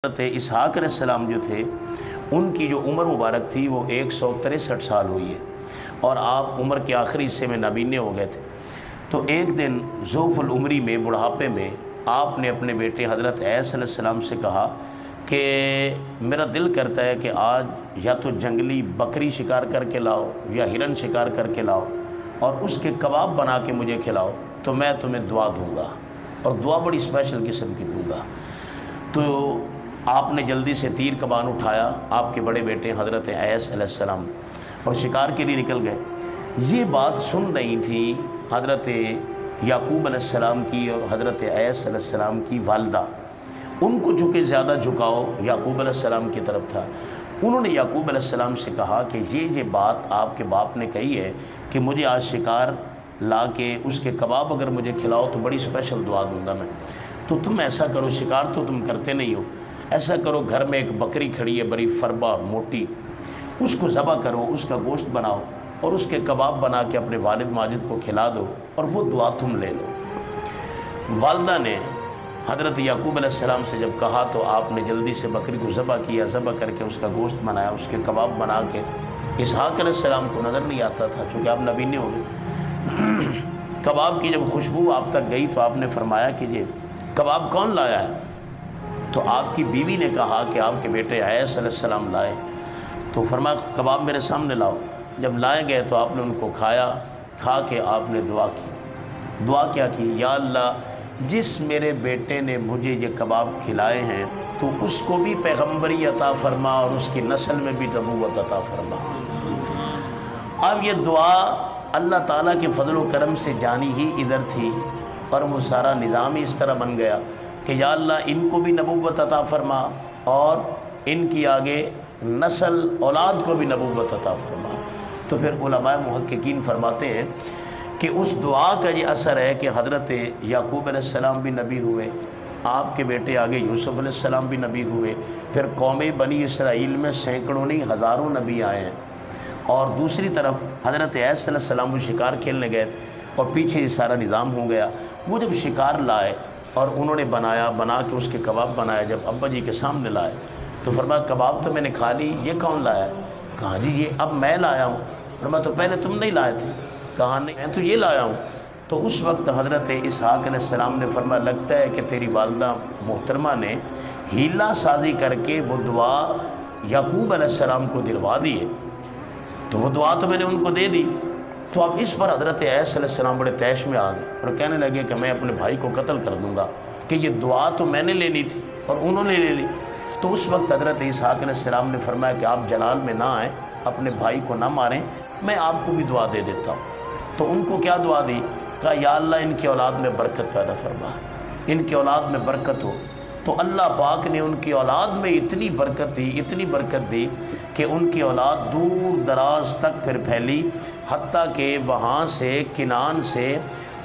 حضرت اسحاق علیہ السلام جو تھے ان کی جو عمر مبارک تھی وہ 163 سال ہوئی ہے اور آپ عمر کے آخری حصے میں نابینے ہو گئے تھے۔ تو ایک دن ضعف العمری میں بڑھاپے میں آپ نے اپنے بیٹے حضرت عیسی علیہ السلام سے کہا کہ میرا دل کرتا ہے کہ آج یا تو جنگلی بکری شکار کر کے لاؤ یا ہرن شکار کر کے لاؤ اور اس کے کباب بنا کے مجھے کھلاؤ تو میں تمہیں دعا دوں گا، اور دعا بڑی اسپیشل قسم کی دوں گا۔ تو آپ نے جلدی سے تیر کمان اٹھایا، آپ کے بڑے بیٹے حضرت عیسی علیہ السلام، اور شکار کے لیے نکل گئے۔ یہ بات سن رہی تھی حضرت یعقوب علیہ السلام کی اور حضرت عیسی علیہ السلام کی والدہ۔ ان کو چونکہ زیادہ جھکاؤ یعقوب علیہ السلام کی طرف تھا، انہوں نے یعقوب علیہ السلام سے کہا کہ یہ بات آپ کے باپ نے کہی ہے کہ مجھے آج شکار لا کے اس کے کباب اگر مجھے کھلاؤ تو بڑی اسپیشل دعا دوں گا میں۔ تو تم ایسا کرو، شکار تو تم کرتے نہیں ہو، ایسا کرو گھر میں ایک بکری کھڑی ہے بڑی فربا موٹی، اس کو ذبح کرو، اس کا گوشت بناؤ اور اس کے کباب بنا کے اپنے والد ماجد کو کھلا دو اور وہ دعا تم لے لو۔ والدہ نے حضرت یعقوب علیہ السلام سے جب کہا تو آپ نے جلدی سے بکری کو ذبح کیا، ذبح کر کے اس کا گوشت بنایا، اس کے کباب بنا کے اسحاق علیہ السلام کو نظر نہیں آتا تھا چونکہ آپ نبینے ہو گئے۔ کباب کی جب خوشبو آپ تک گئی تو آپ نے فرمایا کہ یہ کباب کون لایا ہے؟ تو آپ کی بیوی نے کہا کہ آپ کے بیٹے عیسی علیہ السلام لائے۔ تو فرمایا کباب میرے سامنے لاؤ۔ جب لائے گئے تو آپ نے ان کو کھایا، کھا کے آپ نے دعا کی۔ دعا کیا کی؟ یا اللہ، جس میرے بیٹے نے مجھے یہ کباب کھلائے ہیں تو اس کو بھی پیغمبری عطا فرما اور اس کی نسل میں بھی نبوت عطا فرما۔ اب یہ دعا اللہ تعالیٰ کے فضل و کرم سے جانی ہی ادھر تھی اور وہ سارا نظام ہی اس طرح بن گیا کہ یا اللہ ان کو بھی نبوت عطا فرما اور ان کی آگے نسل اولاد کو بھی نبوت عطا فرما۔ تو پھر علماء محققین فرماتے ہیں کہ اس دعا کا یہ اثر ہے کہ حضرت یعقوب علیہ السلام بھی نبی ہوئے، آپ کے بیٹے آگے یوسف علیہ السلام بھی نبی ہوئے، پھر قوم بنی اسرائیل میں سینکڑوں نہیں ہزاروں نبی آئے ہیں، اور دوسری طرف حضرت عیسی علیہ السلام وہ شکار کھیلنے گئے تھے اور پیچھے یہ سارا نظام ہو گیا۔ وہ جب شکار لائے اور انہوں نے بنا کے اس کے کباب بنایا، جب ابا جی کے سامنے لائے تو فرمایا کباب تو میں نے کھا لی، یہ کون لایا؟ کہا جی یہ اب میں لایا ہوں۔ فرمایا تو پہلے تم نہیں لائے تھے؟ کہا نہیں، میں تو یہ لایا ہوں۔ تو اس وقت حضرت اسحاق علیہ السلام نے فرمایا لگتا ہے کہ تیری والدہ محترمہ نے ہیلہ سازی کر کے وہ دعا یعقوب علیہ السلام کو دلوا دی ہے، تو وہ دعا تو میں نے ان کو دے دی۔ تو اب اس پر حضرت عیسی علیہ السلام بڑے طیش میں آ گئے اور کہنے لگے کہ میں اپنے بھائی کو قتل کر دوں گا کہ یہ دعا تو میں نے لینی تھی اور انہوں نے لے لی۔ تو اس وقت حضرت اسحاق علیہ السلام نے فرمایا کہ آپ جلال میں نہ آئیں، اپنے بھائی کو نہ ماریں، میں آپ کو بھی دعا دے دیتا ہوں۔ تو ان کو کیا دعا دی؟ کہا یا اللہ ان کی اولاد میں برکت پیدا فرما، ان کی اولاد میں برکت ہو۔ تو اللہ پاک نے ان کی اولاد میں اتنی برکت دی کہ ان کی اولاد دور دراز تک پھر پھیلی، حتیٰ کہ وہاں سے کنعان سے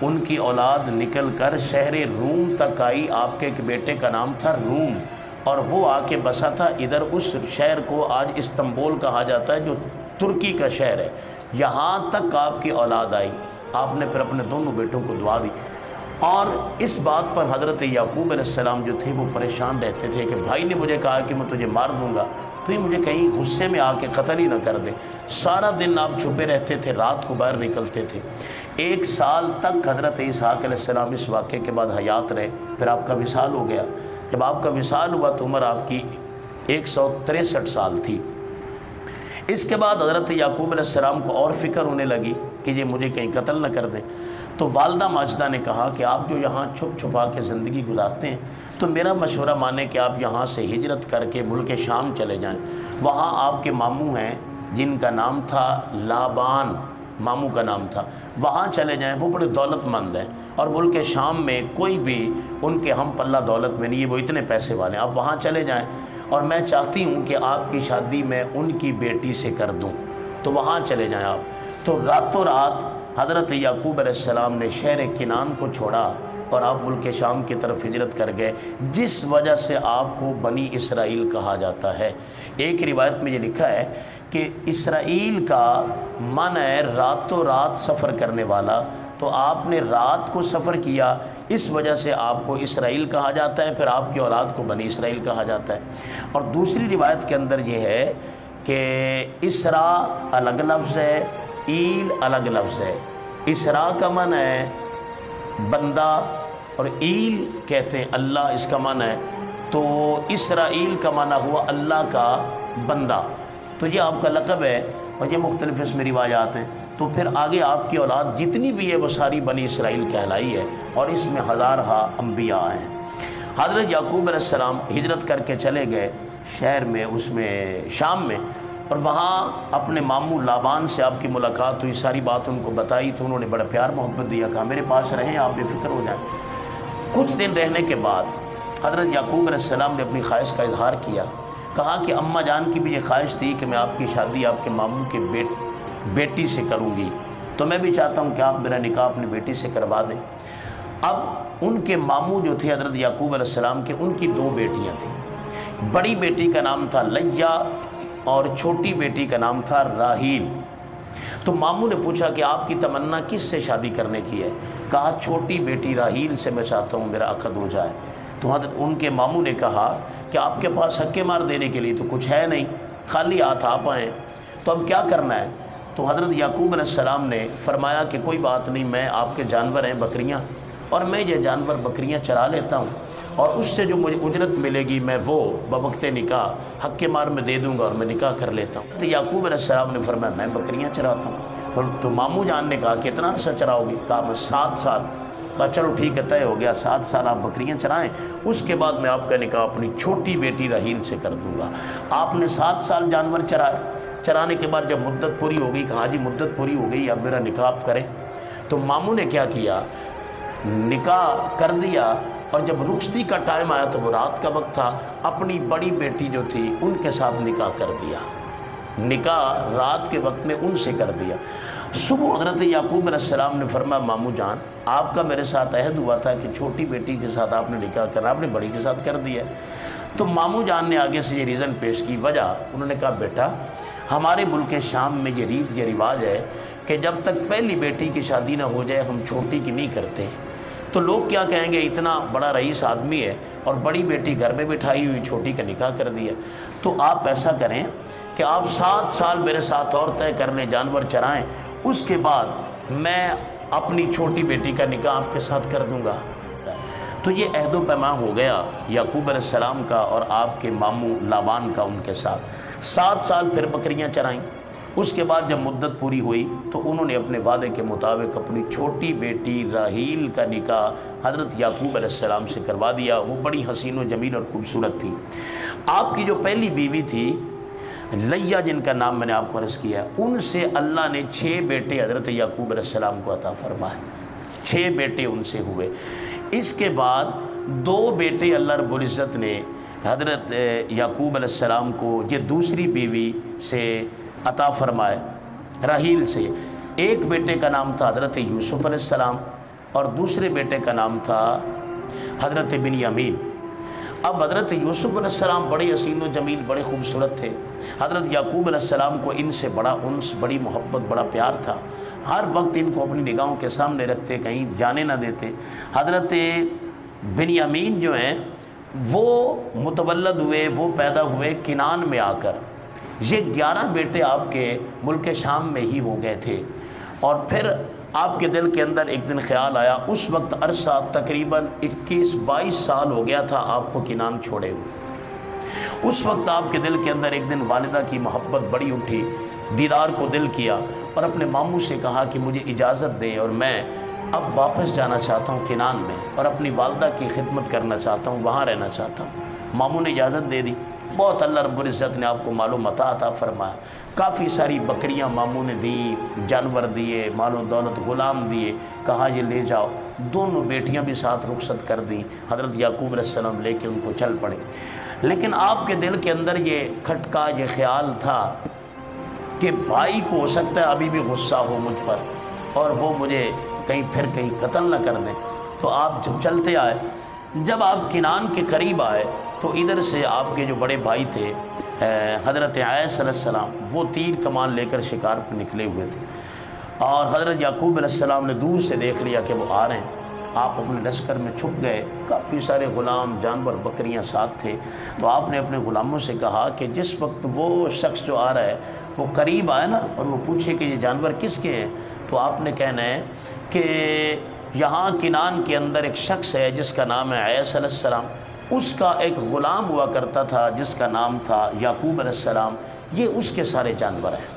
ان کی اولاد نکل کر شہر روم تک آئی۔ آپ کے ایک بیٹے کا نام تھا روم، اور وہ آ کے بسا تھا ادھر۔ اس شہر کو آج استنبول کہا جاتا ہے جو ترکی کا شہر ہے، یہاں تک آپ کی اولاد آئی۔ آپ نے پھر اپنے دونوں بیٹوں کو دعا دی، اور اس بات پر حضرت یعقوب علیہ السلام جو تھے وہ پریشان رہتے تھے کہ بھائی نے مجھے کہا کہ میں تجھے مار دوں گا، تو یہ مجھے کہیں غصے میں آ کے قتل ہی نہ کر دے۔ سارا دن آپ چھپے رہتے تھے، رات کو باہر نکلتے تھے۔ 1 سال تک حضرت اسحاق علیہ السلام اس واقعے کے بعد حیات رہے، پھر آپ کا وصال ہو گیا۔ جب آپ کا وصال ہوا تو عمر آپ کی 163 سال تھی۔ اس کے بعد حضرت یعقوب علیہ السلام کو اور فکر ہونے لگی کہ یہ مجھے کہیں قتل نہ کر دیں۔ تو والدہ ماجدہ نے کہا کہ آپ جو یہاں چھپ چھپا کے زندگی گزارتے ہیں تو میرا مشورہ مانیں کہ آپ یہاں سے ہجرت کر کے ملک شام چلے جائیں۔ وہاں آپ کے ماموں ہیں جن کا نام تھا لابان، ماموں کا نام تھا، وہاں چلے جائیں، وہ بڑے دولت مند ہیں اور ملک شام میں کوئی بھی ان کے ہم پلہ دولت میں نہیں ہے، وہ اتنے پیسے والے ہیں، آپ وہاں چلے جائیں، اور میں چاہتی ہوں کہ آپ کی شادی میں ان کی بیٹی سے کر دوں، تو وہاں چلے جائیں آپ۔ تو راتوں رات حضرت یعقوب علیہ السلام نے شہر کنعان کو چھوڑا اور آپ ملک شام کی طرف ہجرت کر گئے، جس وجہ سے آپ کو بنی اسرائیل کہا جاتا ہے۔ ایک روایت میں یہ لکھا ہے کہ اسرائیل کا معنی ہے راتوں رات سفر کرنے والا، تو آپ نے رات کو سفر کیا، اس وجہ سے آپ کو اسرائیل کہا جاتا ہے، پھر آپ کی اولاد کو بنی اسرائیل کہا جاتا ہے۔ اور دوسری روایت کے اندر یہ ہے کہ اسرا الگ لفظ ہے، ایل الگ لفظ ہے۔ اسرا کا معنی ہے بندہ اور ایل کہتے ہیں اللہ، اس کا معنی ہے، تو اسرائیل کا معنی ہوا اللہ کا بندہ، تو یہ آپ کا لقب ہے اور یہ مختلف اس میں روایات ہیں۔ تو پھر آگے آپ کی اولاد جتنی بھی ہے وہ ساری بنی اسرائیل کہلائی ہے، اور اس میں ہزارہ انبیاء ہیں۔ حضرت یعقوب علیہ السلام ہجرت کر کے چلے گئے شہر میں، اس میں شام میں، اور وہاں اپنے ماموں لابان سے آپ کی ملاقات ہوئی، ساری بات ان کو بتائی، تو انہوں نے بڑا پیار محبت دیا، کہا میرے پاس رہیں، آپ بے فکر ہو جائیں۔ کچھ دن رہنے کے بعد حضرت یعقوب علیہ السلام نے اپنی خواہش کا اظہار کیا، کہا کہ اماں جان کی بھی یہ خواہش تھی کہ میں آپ کی شادی آپ کے ماموں کے بیٹی سے کروں گی، تو میں بھی چاہتا ہوں کہ آپ میرا نکاح اپنی بیٹی سے کروا دیں۔ اب ان کے ماموں جو تھے حضرت یعقوب علیہ السلام کے، ان کی 2 بیٹیاں تھیں، بڑی بیٹی کا نام تھا لیہ اور چھوٹی بیٹی کا نام تھا راہیل۔ تو ماموں نے پوچھا کہ آپ کی تمنا کس سے شادی کرنے کی ہے؟ کہا چھوٹی بیٹی راہیل سے میں چاہتا ہوں میرا عقد ہو جائے۔ تو حضرت ان کے ماموں نے کہا کہ آپ کے پاس حق مار دینے کے لیے تو کچھ ہے نہیں، خالی ہاتھ آپ آئیں، تو اب کیا کرنا ہے؟ تو حضرت یعقوب علیہ السلام نے فرمایا کہ کوئی بات نہیں، میں آپ کے جانور ہیں بکریاں، اور میں یہ جانور بکریاں چرا لیتا ہوں، اور اس سے جو مجھے اجرت ملے گی میں وہ بوقت نکاح حق مار میں دے دوں گا اور میں نکاح کر لیتا ہوں۔ تو یعقوب علیہ السلام نے فرمایا میں بکریاں چراتا ہوں۔ تو ماموں جان نے کہا کتنا عرصہ چراؤ گے؟ کہا میں 7 سال۔ کہا چلو ٹھیک ہے، طے ہو گیا، 7 سال آپ بکریاں چرائیں، اس کے بعد میں آپ کا نکاح اپنی چھوٹی بیٹی راہیل سے کر دوں گا۔ آپ نے 7 سال جانور چرائے، چرانے کے بعد جب مدت پوری ہو گئی، کہا جی مدت پوری ہو گئی، اب میرا نکاح آپ کریں۔ تو ماموں نے کیا کیا، نکاح کر دیا، اور جب رخصتی کا ٹائم آیا تو وہ رات کا وقت تھا، اپنی بڑی بیٹی جو تھی ان کے ساتھ نکاح کر دیا، نکاح رات کے وقت میں ان سے کر دیا۔ صبح حضرت یعقوب علیہ السلام نے فرمایا ماموں جان آپ کا میرے ساتھ عہد ہوا تھا کہ چھوٹی بیٹی کے ساتھ آپ نے نکاح کرنا، آپ نے بڑی کے ساتھ کر دیا۔ تو ماموں جان نے آگے سے یہ ریزن پیش کی، وجہ انہوں نے کہا بیٹا ہمارے ملک شام میں یہ ریت یہ رواج ہے کہ جب تک پہلی بیٹی کی شادی نہ ہو جائے ہم چھوٹی کی نہیں کرتے، تو لوگ کیا کہیں گے اتنا بڑا رئیس آدمی ہے اور بڑی بیٹی گھر میں بٹھائی ہوئی، چھوٹی کا نکاح کر دیا۔ تو آپ ایسا کریں کہ آپ 7 سال میرے ساتھ اور طے کر لیں، جانور چرائیں، اس کے بعد میں اپنی چھوٹی بیٹی کا نکاح آپ کے ساتھ کر دوں گا۔ تو یہ عہد و پیمان ہو گیا یعقوب علیہ السلام کا اور آپ کے ماموں لابان کا ان کے ساتھ۔ 7 سال پھر بکریاں چرائیں، اس کے بعد جب مدت پوری ہوئی تو انہوں نے اپنے وعدے کے مطابق اپنی چھوٹی بیٹی راہیل کا نکاح حضرت یعقوب علیہ السلام سے کروا دیا۔ وہ بڑی حسین و جمیل اور خوبصورت تھی۔ آپ کی جو پہلی بیوی تھی لیہ، جن کا نام میں نے آپ کو عرض کیا، ان سے اللہ نے 6 بیٹے حضرت یعقوب علیہ السلام کو عطا فرمائے، 6 بیٹے ان سے ہوئے۔ اس کے بعد 2 بیٹے اللہ رب العزت نے حضرت یعقوب علیہ السلام کو یہ دوسری بیوی سے عطا فرمائے، راہیل سے۔ ایک بیٹے کا نام تھا حضرت یوسف علیہ السلام اور دوسرے بیٹے کا نام تھا حضرت بنیامین۔ اب حضرت یوسف علیہ السلام بڑے حسین و جمیل، بڑے خوبصورت تھے۔ حضرت یعقوب علیہ السلام کو ان سے بڑا انس، بڑی محبت، بڑا پیار تھا، ہر وقت ان کو اپنی نگاہوں کے سامنے رکھتے، کہیں جانے نہ دیتے۔ حضرت بنیامین جو ہیں وہ متولد ہوئے، وہ پیدا ہوئے کنعان میں آ کر۔ یہ 11 بیٹے آپ کے ملک شام میں ہی ہو گئے تھے، اور پھر آپ کے دل کے اندر ایک دن خیال آیا، اس وقت عرصہ تقریباً 21-22 سال ہو گیا تھا آپ کو کنعان چھوڑے ہوئے۔ اس وقت آپ کے دل کے اندر ایک دن والدہ کی محبت بڑی اٹھی، دیدار کو دل کیا، اور اپنے ماموں سے کہا کہ مجھے اجازت دیں اور میں اب واپس جانا چاہتا ہوں کنعان میں، اور اپنی والدہ کی خدمت کرنا چاہتا ہوں، وہاں رہنا چاہتا ہوں۔ ماموں نے اجازت دے دی۔ بہت اللہ رب العزت نے آپ کو مال و متاع عطا فرمایا، کافی ساری بکریاں ماموں نے دیں، جانور دیے، مال و دولت، غلام دیے، کہا یہ لے جاؤ۔ دونوں بیٹیاں بھی ساتھ رخصت کر دیں، حضرت یعقوب علیہ السلام لے کے ان کو چل پڑے۔ لیکن آپ کے دل کے اندر یہ کھٹکا، یہ خیال تھا کہ بھائی کو ہو سکتا ہے ابھی بھی غصہ ہو مجھ پر اور وہ مجھے کہیں قتل نہ کر دیں۔ تو آپ جب چلتے آئے، جب آپ کنعان کے قریب آئے تو ادھر سے آپ کے جو بڑے بھائی تھے حضرت عیس علیہ السلام، وہ تیر کمان لے کر شکار پر نکلے ہوئے تھے۔ اور حضرت یعقوب علیہ السلام نے دور سے دیکھ لیا کہ وہ آ رہے ہیں۔ آپ اپنے لشکر میں چھپ گئے، کافی سارے غلام جانور بکریاں ساتھ تھے، تو آپ نے اپنے غلاموں سے کہا کہ جس وقت وہ شخص جو آ رہا ہے وہ قریب آئے نا اور وہ پوچھے کہ یہ جانور کس کے ہیں، تو آپ نے کہنا ہے کہ یہاں کنان کے اندر ایک شخص ہے جس کا نام ہے عیس علیہ السلام، اس کا ایک غلام ہوا کرتا تھا جس کا نام تھا یعقوب علیہ السلام، یہ اس کے سارے جانور ہیں۔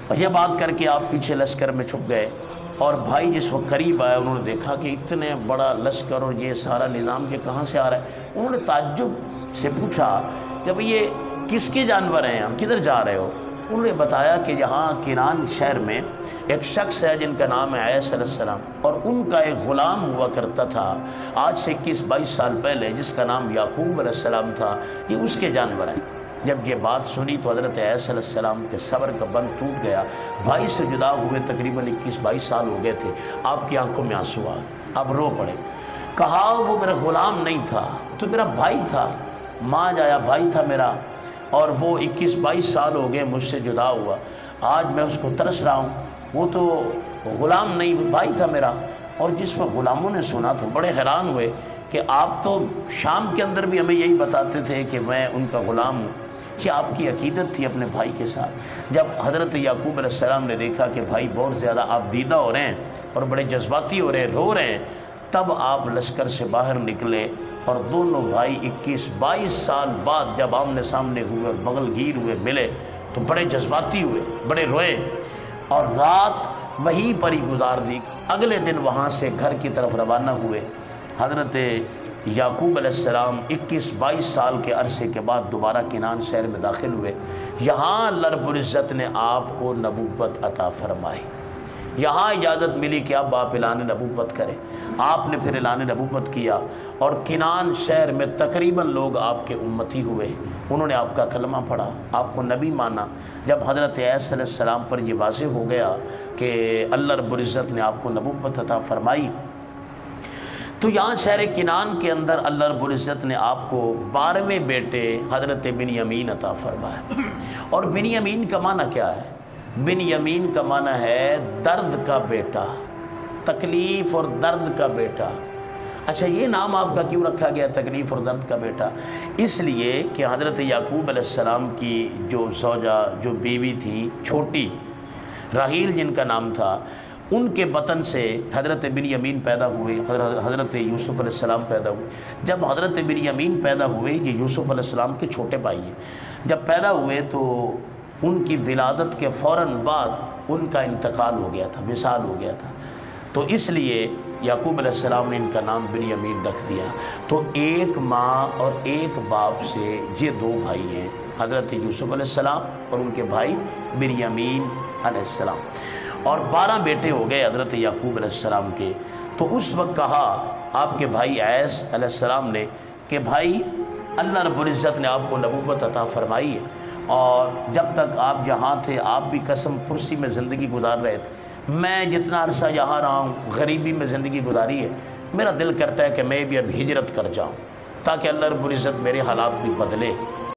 اور یہ بات کر کے آپ پیچھے لشکر میں چھپ گئے، اور بھائی جس وقت قریب آئے انہوں نے دیکھا کہ اتنے بڑا لشکر اور یہ سارا نظام یہ کہاں سے آ رہا ہے۔ انہوں نے تعجب سے پوچھا کہ بھئی یہ کس کے جانور ہیں، ہم کدھر جا رہے ہو؟ انہوں نے بتایا کہ یہاں کنان شہر میں ایک شخص ہے جن کا نام ہے عیس علیہ السلام، اور ان کا ایک غلام ہوا کرتا تھا آج سے 21-22 سال پہلے جس کا نام یعقوب علیہ السلام تھا، یہ اس کے جانور ہیں۔ جب یہ بات سنی تو حضرت عیس علیہ السلام کے صبر کا بند ٹوٹ گیا۔ بھائی سے جدا ہوئے تقریباً 21-22 سال ہو گئے تھے، آپ کی آنکھوں میں آنسو آ گئے، اب رو پڑے۔ کہا وہ میرا غلام نہیں تھا، تو میرا بھائی تھا، ماں جایا بھائی تھا میرا، اور وہ 21-22 سال ہو گئے مجھ سے جدا ہوا، آج میں اس کو ترس رہا ہوں، وہ تو غلام نہیں بھائی تھا میرا۔ اور جس میں غلاموں نے سنا تو بڑے حیران ہوئے کہ آپ تو شام کے اندر بھی ہمیں یہی بتاتے تھے کہ میں ان کا غلام ہوں، یہ آپ کی عقیدت تھی اپنے بھائی کے ساتھ۔ جب حضرت یعقوب علیہ السلام نے دیکھا کہ بھائی بہت زیادہ آپ دیدہ ہو رہے ہیں اور بڑے جذباتی ہو رہے ہیں، رو رہے ہیں، تب آپ لشکر سے باہر نکلے، اور دونوں بھائی 21-22 سال بعد جب آمنے سامنے ہوئے اور بغل گیر ہوئے ملے تو بڑے جذباتی ہوئے، بڑے روئے، اور رات وہیں پر ہی گزار دی۔ اگلے دن وہاں سے گھر کی طرف روانہ ہوئے۔ حضرت یعقوب علیہ السلام 21-22 سال کے عرصے کے بعد دوبارہ کنان شہر میں داخل ہوئے۔ یہاں اللہ رب العزت نے آپ کو نبوت عطا فرمائی، یہاں اجازت ملی کہ اب آپ اعلان نبوت کریں۔ آپ نے پھر اعلان نبوت کیا، اور کنان شہر میں تقریباً لوگ آپ کے امتی ہوئے، انہوں نے آپ کا کلمہ پڑھا، آپ کو نبی مانا۔ جب حضرت عیسی علیہ السلام پر یہ واضح ہو گیا کہ اللہ رب العزت نے آپ کو نبوت عطا فرمائی، تو یہاں شہر کنان کے اندر اللہ رب العزت نے آپ کو 12ویں بیٹے حضرت بنیامین عطا فرمایا۔ اور بنیامین کا معنی کیا ہے؟ بنیامین کا معنی ہے درد کا بیٹا، تکلیف اور درد کا بیٹا۔ اچھا، یہ نام آپ کا کیوں رکھا گیا تکلیف اور درد کا بیٹا؟ اس لیے کہ حضرت یعقوب علیہ السلام کی جو زوجہ، جو بیوی تھی چھوٹی، راحیل جن کا نام تھا، ان کے بطن سے حضرت بنیامین پیدا ہوئے، حضرت یوسف علیہ السلام پیدا ہوئے۔ جب حضرت بنیامین پیدا ہوئے، یہ یوسف علیہ السلام کے چھوٹے بھائی ہیں، جب پیدا ہوئے تو ان کی ولادت کے فوراً بعد ان کا انتقال ہو گیا تھا، وصال ہو گیا تھا، تو اس لیے یعقوب علیہ السلام نے ان کا نام بنیامین رکھ دیا۔ تو ایک ماں اور ایک باپ سے یہ دو بھائی ہیں، حضرت یوسف علیہ السلام اور ان کے بھائی بنیامین علیہ السلام، اور 12 بیٹے ہو گئے حضرت یعقوب علیہ السلام کے۔ تو اس وقت کہا آپ کے بھائی عیس علیہ السلام نے کہ بھائی اللہ رب العزت نے آپ کو نبوت عطا فرمائی ہے، اور جب تک آپ یہاں تھے آپ بھی قسم پرسی میں زندگی گزار رہے تھے، میں جتنا عرصہ یہاں رہا ہوں غریبی میں زندگی گزاری ہے، میرا دل کرتا ہے کہ میں بھی اب ہجرت کر جاؤں تاکہ اللہ رب العزت میرے حالات بھی بدلے۔